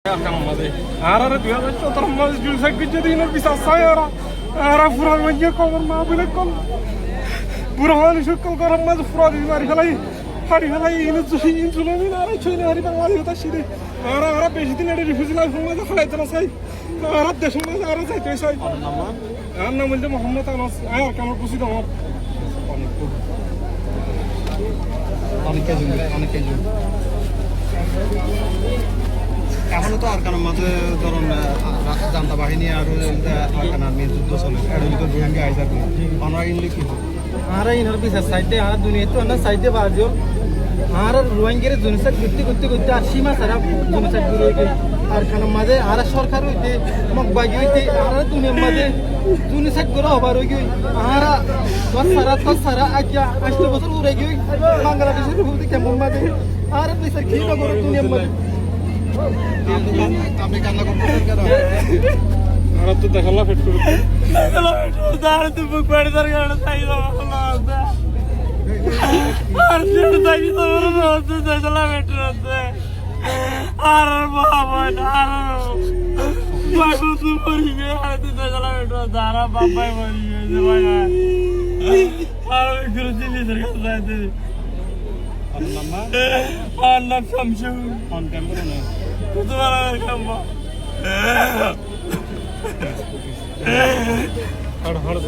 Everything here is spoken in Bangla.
Ara 2017 mas jul sak jadi ina bisa saya ara furang manja kau ma bile kon burahan shukal karam mas furad hari halai ina zulumi ara chine hari bangwali hota shide ara beshi din ede refugee life ma khalai tana sai ara desh ma ara sai te sai anna mulde Muhammad anas ayar kana kusi da অনেক এখনো তো আরকানের মাঝে ধরুন জান্তা বাহিনী আর আরকানার মেয়ে যুদ্ধ চলে এর ভিতর রোহিঙ্গা আইসার আমরা ইনলে কি আর ইনর পিছার সাইডে আর দুনিয়া তো না সাইডে বাজো আর রোহিঙ্গার জনসাক করতে আর সীমা সারা জনসাক দূরে গেল আরকানের মাঝে আর সরকার হইতে মক বাগি হইতে আর দুনিয়ার মাঝে জনসাক করা হবার হই আর দশ সারা আজ্ঞা 80 বছর উড়ে গই বাংলাদেশের উপর কেমন মাঝে আর পিছার কি না করে দুনিয়ার মাঝে আপনি কান্না করতেছেন কেন আর তো দেখালা ফিট করে দেখালা ফিট দাঁড় তো বুক পড়ে দাঁড় গাড়ি চাই না আর যেন তাই তো রোজ দেখালা ফিট রতে আর বাবা আর বাবু তো মরি গে আর তো দেখালা ফিট দাঁড়া বাবাই মরি গে ভাই আর গুরু দিলি সরকার যাইতে আর নাম শামসু অন ক্যামেরা না তোমার কাম্বা হড় হড়